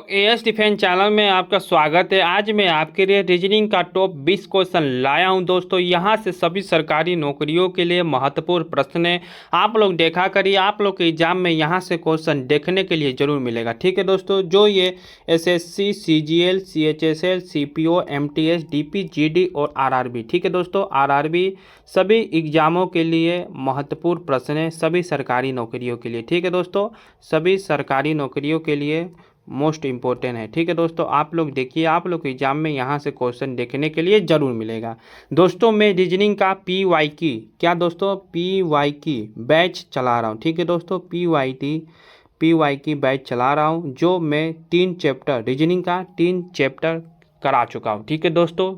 As defence channel में आपका स्वागत है। आज मैं आपके लिए रीजनिंग का टॉप 20 क्वेश्चन लाया हूं दोस्तों। यहां से सभी सरकारी नौकरियों के लिए महत्वपूर्ण प्रश्न है। आप लोग देखा करिए, आप लोग के एग्जाम में यहां से क्वेश्चन देखने के लिए जरूर मिलेगा। ठीक है दोस्तों, जो ये SSC, CGL, CHSL, CPO, MTS, DP, GD और आरआरबी, ठीक है दोस्तों, आरआरबी सभी एग्जामों के लिए महत्वपूर्ण प्रश्न है, सभी सरकारी नौकरियों के लिए। ठीक है दोस्तों, सभी सरकारी नौकरियों के लिए मोस्ट इम्पोर्टेंट है। ठीक है दोस्तों, आप लोग देखिए, आप लोग के एग्जाम में यहाँ से क्वेश्चन देखने के लिए ज़रूर मिलेगा। दोस्तों मैं रीजनिंग का पीवाई की क्या दोस्तों पीवाई की बैच चला रहा हूँ। ठीक है दोस्तों, पीवाई की बैच चला रहा हूँ, जो मैं 3 चैप्टर रीजनिंग का 3 चैप्टर करा चुका हूँ। ठीक है दोस्तों,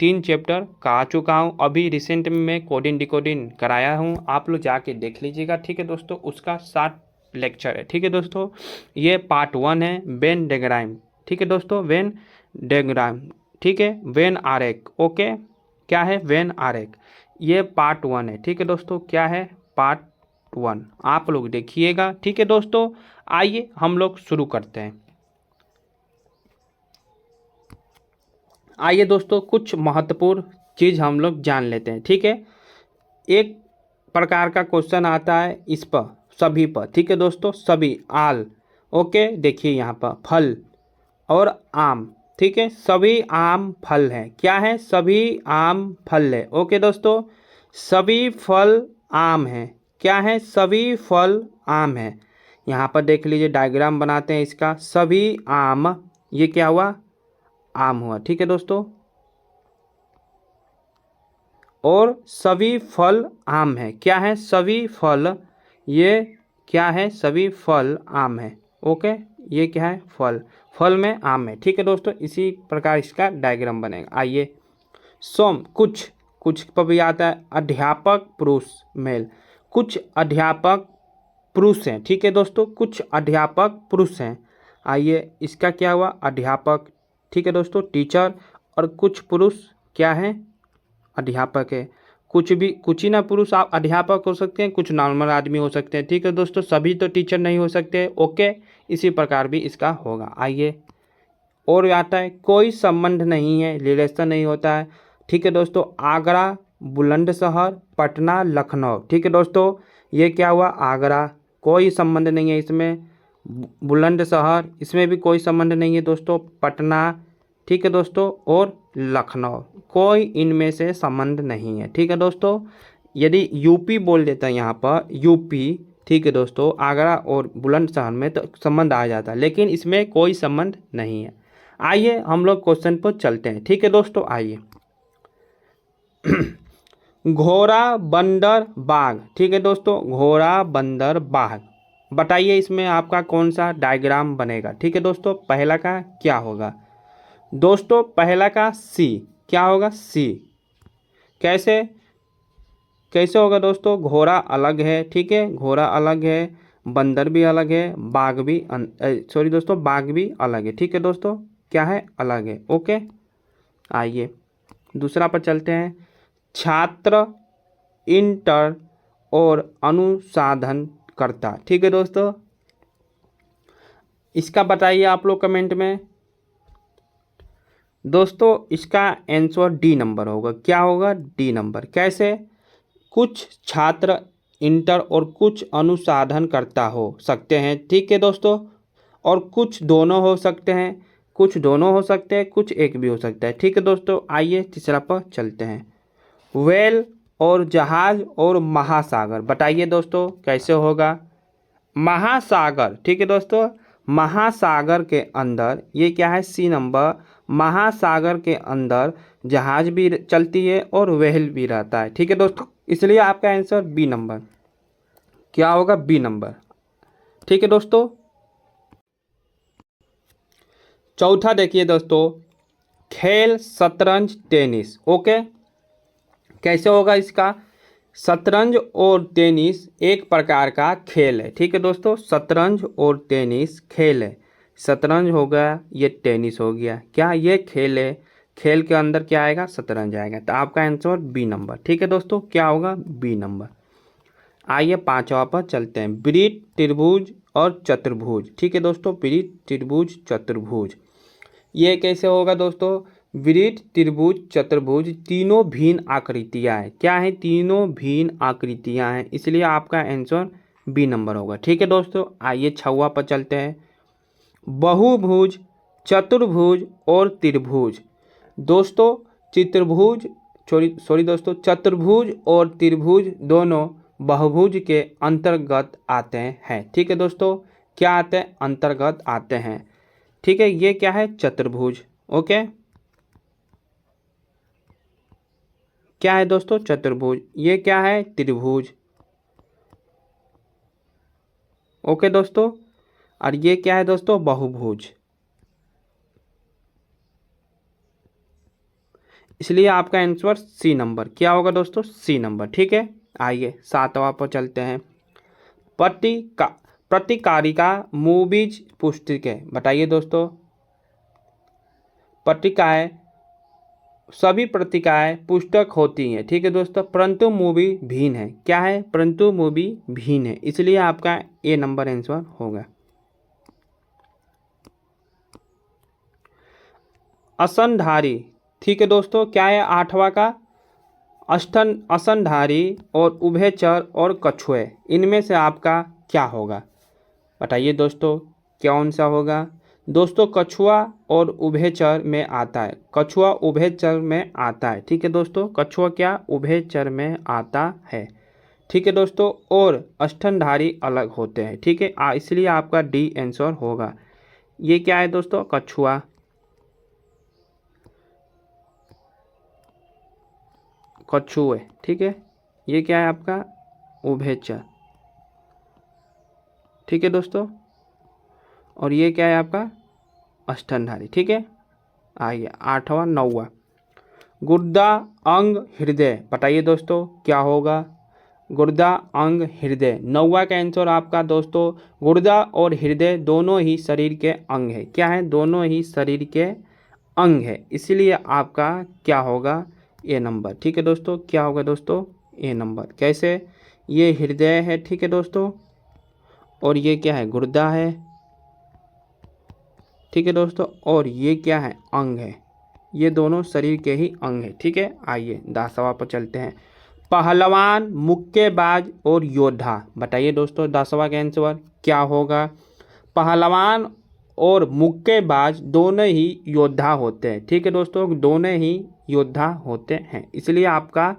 3 चैप्टर करा चुका हूँ। अभी रिसेंट में मैं कोडिंग डिकोडिंग कराया हूँ, आप लोग जाके देख लीजिएगा। ठीक है दोस्तों, उसका 7 लेक्चर है। ठीक है दोस्तों, ये पार्ट 1 है, वेन डायग्राम। ठीक है दोस्तों, वेन डायग्राम, ठीक है, वेन आरेख। ओके, क्या है वेन आरेख, ये पार्ट 1 है। ठीक है दोस्तों, क्या है पार्ट 1, आप लोग देखिएगा। ठीक है दोस्तों, आइए हम लोग शुरू करते हैं। आइए दोस्तों, कुछ महत्वपूर्ण चीज़ हम लोग जान लेते हैं। ठीक है, एक प्रकार का क्वेश्चन आता है इस पर, सभी पर। ठीक है दोस्तों, सभी, आल। ओके, देखिए यहाँ पर फल और आम। ठीक है, सभी आम फल हैं। क्या है, सभी आम फल है। ओके दोस्तों, सभी फल आम हैं। क्या है, सभी फल आम हैं। यहाँ पर देख लीजिए, डायग्राम बनाते हैं इसका, सभी आम, ये क्या हुआ, आम हुआ। ठीक है दोस्तों, और सभी फल आम है। क्या है, सभी फल, ये क्या है, सभी फल आम है। ओके, ये क्या है, फल, फल में आम है। ठीक है दोस्तों, इसी प्रकार इसका डायग्राम बनेगा। आइए, सोम, कुछ, कुछ पर भी आता है अध्यापक पुरुष मेल, कुछ अध्यापक पुरुष हैं। ठीक है दोस्तों, कुछ अध्यापक पुरुष हैं। आइए, इसका क्या हुआ, अध्यापक। ठीक है दोस्तों, टीचर, और कुछ पुरुष क्या है, अध्यापक है। कुछ ही ना पुरुष आप अध्यापक हो सकते हैं, कुछ नॉर्मल आदमी हो सकते हैं। ठीक है दोस्तों, सभी तो टीचर नहीं हो सकते। ओके, इसी प्रकार भी इसका होगा। आइए, और आता है कोई संबंध नहीं है, रिलेशन नहीं होता है। ठीक है दोस्तों, आगरा, बुलंदशहर, पटना, लखनऊ। ठीक है दोस्तों, ये क्या हुआ, आगरा, कोई संबंध नहीं है इसमें। बुलंदशहर, इसमें भी कोई संबंध नहीं है दोस्तों। पटना, ठीक है दोस्तों, और लखनऊ, कोई इनमें से संबंध नहीं है। ठीक है दोस्तों, यदि यूपी बोल देता है यहाँ पर, यूपी, ठीक है दोस्तों, आगरा और बुलंदशहर में तो संबंध आ जाता है, लेकिन इसमें कोई संबंध नहीं है। आइए हम लोग क्वेश्चन पर चलते हैं। ठीक है दोस्तों, आइए घोड़ा, बंदर, बाघ। ठीक है दोस्तों, घोड़ा, बंदर, बाघ, बताइए इसमें आपका कौन सा डायग्राम बनेगा। ठीक है दोस्तों, पहला का क्या होगा दोस्तों, पहला का सी, क्या होगा, सी। कैसे, कैसे होगा दोस्तों, घोड़ा अलग है। ठीक है, घोड़ा अलग है, बंदर भी अलग है, बाघ भी सॉरी दोस्तों, बाघ भी अलग है। ठीक है दोस्तों, क्या है, अलग है। ओके, आइए दूसरा पर चलते हैं। छात्र, इंटर और अनुसाधन करता। ठीक है दोस्तों, इसका बताइए आप लोग कमेंट में। दोस्तों इसका आंसर डी नंबर होगा। क्या होगा, डी नंबर। कैसे, कुछ छात्र इंटर और कुछ अनुसाधन करता हो सकते हैं। ठीक है दोस्तों, और कुछ दोनों हो सकते हैं, कुछ दोनों हो सकते हैं, कुछ एक भी हो सकता है। ठीक है दोस्तों, आइए तीसरा पर चलते हैं। वेल और जहाज और महासागर, बताइए दोस्तों कैसे होगा, महासागर। ठीक है दोस्तों, महासागर के अंदर, ये क्या है, सी नंबर, महासागर के अंदर जहाज भी चलती है और व्हेल भी रहता है। ठीक है दोस्तों, इसलिए आपका आंसर बी नंबर, क्या होगा, बी नंबर। ठीक है दोस्तों, चौथा देखिए दोस्तों, खेल, शतरंज, टेनिस। ओके, कैसे होगा इसका, शतरंज और टेनिस एक प्रकार का खेल है। ठीक है दोस्तों, शतरंज और टेनिस खेल है। शतरंज हो गया, ये टेनिस हो गया, क्या ये खेल है, खेल के अंदर क्या आएगा, शतरंज आएगा। तो आपका आंसर बी नंबर। ठीक है दोस्तों, क्या होगा, बी नंबर। आइए पांचवा पर चलते हैं। वृत्त, त्रिभुज और चतुर्भुज। ठीक है दोस्तों, वृत्त, त्रिभुज, चतुर्भुज। ये कैसे होगा दोस्तों? वृत्त, त्रिभुज, चतुर्भुज तीनों भिन्न आकृतियाँ हैं। क्या है? तीनों भिन्न आकृतियाँ हैं, इसलिए आपका आंसर बी नंबर होगा। ठीक है दोस्तों, आइए 6वां पर चलते हैं। बहुभुज, चतुर्भुज और त्रिभुज। दोस्तों चतुर्भुज सॉरी दोस्तों, चतुर्भुज और त्रिभुज दोनों बहुभुज के अंतर्गत आते हैं। ठीक है दोस्तों, क्या आते हैं? अंतर्गत आते हैं। ठीक है, ये क्या है? चतुर्भुज। ओके, क्या है दोस्तों? चतुर्भुज। ये क्या है? त्रिभुज। ओके दोस्तों, और ये क्या है दोस्तों? बहुभुज। इसलिए आपका आंसर सी नंबर क्या होगा दोस्तों? C number. ठीक है, आइए 7वां पर चलते हैं। पत्रिकारिका मूवीज पुस्तकें। बताइए दोस्तों, पत्रिकाएं, सभी पत्रिकाएं पुस्तक होती हैं। ठीक है दोस्तों, परंतु मूवी भिन्न है। क्या है? परंतु मूवी भिन्न है, इसलिए आपका ए नंबर आंसर होगा। असनधारी। ठीक है दोस्तों, क्या है 8वां का? असनधारी और उभयचर और कछुए, इनमें से आपका क्या होगा? बताइए दोस्तों, कौन सा होगा? दोस्तों कछुआ और उभयचर में आता है। कछुआ उभयचर में आता है। ठीक है दोस्तों, कछुआ क्या? उभयचर में आता है। ठीक है दोस्तों, और स्तनधारी अलग होते हैं। ठीक है, इसलिए आपका डी आंसर होगा। ये क्या है दोस्तों? कछुआ। कछुए। ठीक है, ये क्या है आपका? उभयचर। ठीक है दोस्तों, और ये क्या है आपका? स्तनधारी। ठीक है, आइए 8वां 9वां। गुर्दा, अंग, हृदय। बताइए दोस्तों, क्या होगा? गुर्दा, अंग, हृदय। 9वां का आंसर आपका दोस्तों, गुर्दा और हृदय दोनों ही शरीर के अंग है। क्या है? दोनों ही शरीर के अंग है, इसलिए आपका क्या होगा? ए नंबर। ठीक है दोस्तों, क्या होगा दोस्तों? ए नंबर। कैसे? ये हृदय है। ठीक है दोस्तों, और ये क्या है? गुर्दा है। ठीक है दोस्तों, और ये क्या है? अंग है। ये दोनों शरीर के ही अंग है। ठीक है, आइए 10वां पर चलते हैं। पहलवान, मुक्केबाज और योद्धा। बताइए दोस्तों, 10वां का आंसर क्या होगा? पहलवान और मुक्केबाज दोनों ही योद्धा होते हैं। ठीक है दोस्तों, दोनों ही योद्धा होते हैं, इसलिए आपका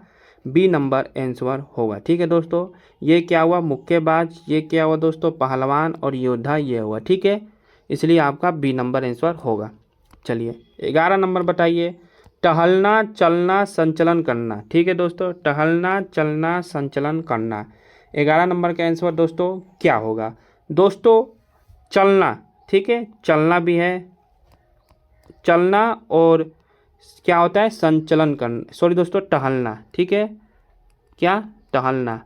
बी नंबर आंसर होगा। ठीक है दोस्तों, ये क्या हुआ? मुक्केबाज। ये क्या हुआ दोस्तों? पहलवान। और योद्धा ये हुआ। ठीक है, इसलिए आपका बी नंबर आंसर होगा। चलिए 11 नंबर बताइए। टहलना, चलना, संचलन करना। ठीक है दोस्तों, टहलना, चलना, संचलन करना। 11 नंबर का आंसर दोस्तों क्या होगा? दोस्तों चलना। ठीक है, चलना भी है। चलना और क्या होता है? संचलन करना। सॉरी दोस्तों, टहलना। ठीक है, क्या? टहलना।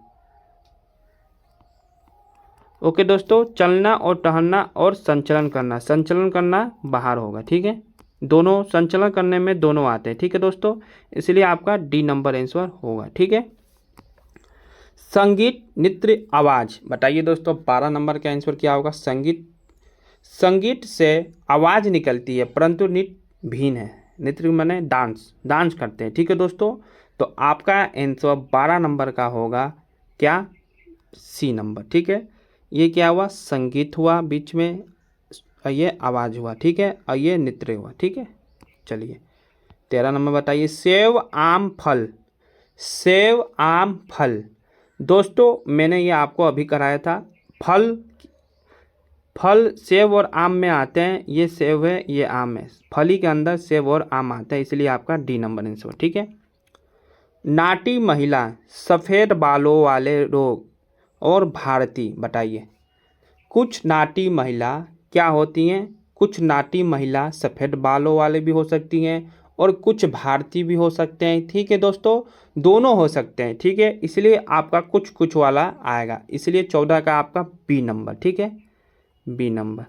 ओके दोस्तों, चलना और टहलना और संचलन करना। संचलन करना बाहर होगा। ठीक है, दोनों संचलन करने में दोनों आते हैं। ठीक है दोस्तों, इसलिए आपका डी नंबर आंसर होगा। ठीक है, संगीत, नृत्य, आवाज़। बताइए दोस्तों, 12 नंबर का आंसर क्या होगा? संगीत। संगीत से आवाज़ निकलती है, परंतु नृत्य भिन्न है। नृत्य माने डांस, डांस करते हैं। ठीक है दोस्तों, तो आपका आंसर 12 नंबर का होगा क्या? C number. ठीक है, ये क्या हुआ? संगीत हुआ बीच में, ये आवाज़ हुआ। ठीक है, और ये नृत्य हुआ। ठीक है, चलिए 13 नंबर बताइए। सेव, आम, फल। सेव, आम, फल। दोस्तों मैंने ये आपको अभी कराया था। फल, फल सेव और आम में आते हैं। ये सेव है, ये आम है। फली के अंदर सेव और आम आता है, इसलिए आपका डी नंबर आंसर। ठीक है, नाटी महिला, सफ़ेद बालों वाले रोग और भारती। बताइए, कुछ नाटी महिला क्या होती हैं? कुछ नाटी महिला सफ़ेद बालों वाले भी हो सकती हैं और कुछ भारतीय भी हो सकते हैं। ठीक है दोस्तों, दोनों हो सकते हैं। ठीक है, इसलिए आपका कुछ कुछ वाला आएगा, इसलिए 14 का आपका बी नंबर। ठीक है, बी नंबर।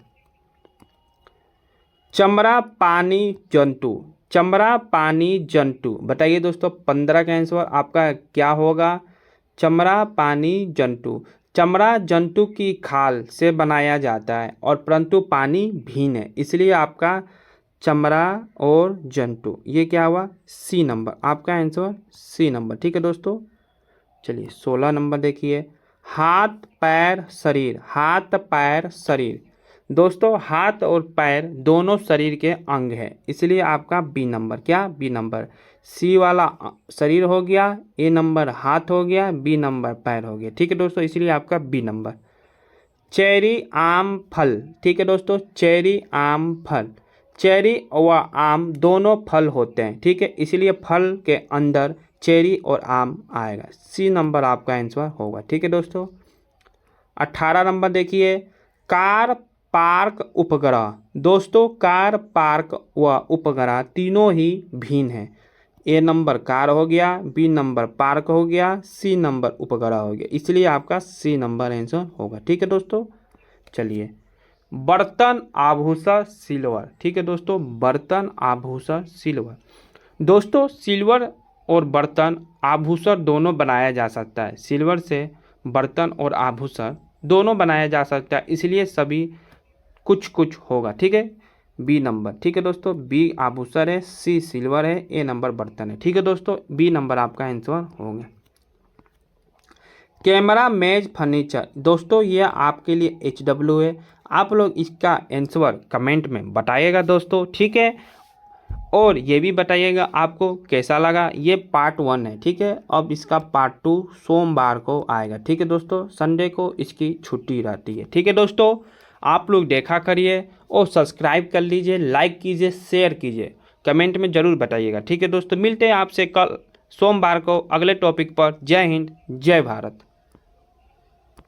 चमड़ा पानी जंतु। चमड़ा पानी जंतु। बताइए दोस्तों, 15 का आंसर आपका क्या होगा? चमड़ा पानी जंतु। चमड़ा जंतु की खाल से बनाया जाता है और परंतु पानी भिन्न है, इसलिए आपका चमड़ा और जंतु, ये क्या हुआ, सी नंबर आपका आंसर, सी नंबर। ठीक है दोस्तों, चलिए 16 नंबर देखिए, हाथ पैर शरीर, हाथ पैर शरीर। दोस्तों हाथ और पैर दोनों शरीर के अंग है, इसलिए आपका बी नंबर, क्या बी नंबर, सी वाला शरीर हो गया, ए नंबर हाथ हो गया, बी नंबर पैर हो गया। ठीक है दोस्तों, इसलिए आपका बी नंबर। चेरी आम फल, ठीक है दोस्तों, चेरी आम फल, चेरी व आम दोनों फल होते हैं, ठीक है, इसलिए फल के अंदर चेरी और आम आएगा, सी नंबर आपका आंसर होगा। ठीक है दोस्तों, 18 नंबर देखिए, कार पार्क उपग्रह। दोस्तों कार पार्क व उपग्रह तीनों ही भिन्न हैं, ए नंबर कार हो गया, बी नंबर पार्क हो गया, सी नंबर उपग्रह हो गया, इसलिए आपका सी नंबर आंसर होगा। ठीक है दोस्तों, चलिए बर्तन आभूषण सिल्वर, ठीक है दोस्तों, बर्तन आभूषण सिल्वर। दोस्तों सिल्वर और बर्तन आभूषण दोनों बनाया जा सकता है, सिल्वर से बर्तन और आभूषण दोनों बनाया जा सकता है, इसलिए सभी कुछ कुछ होगा। ठीक है, बी नंबर। ठीक है दोस्तों, बी आभूषण है, सी सिल्वर है, ए नंबर बर्तन है। ठीक है दोस्तों, बी नंबर आपका आंसर होगा। कैमरा मेज फर्नीचर। दोस्तों ये आपके लिए HW है, आप लोग इसका आंसर कमेंट में बताइएगा दोस्तों। ठीक है, और ये भी बताइएगा आपको कैसा लगा। ये पार्ट 1 है, ठीक है, अब इसका पार्ट 2 सोमवार को आएगा। ठीक है दोस्तों, संडे को इसकी छुट्टी रहती है। ठीक है दोस्तों, आप लोग देखा करिए और सब्सक्राइब कर लीजिए, लाइक कीजिए, शेयर कीजिए, कमेंट में ज़रूर बताइएगा। ठीक है दोस्तों, मिलते हैं आपसे कल सोमवार को अगले टॉपिक पर। जय हिंद, जय भारत।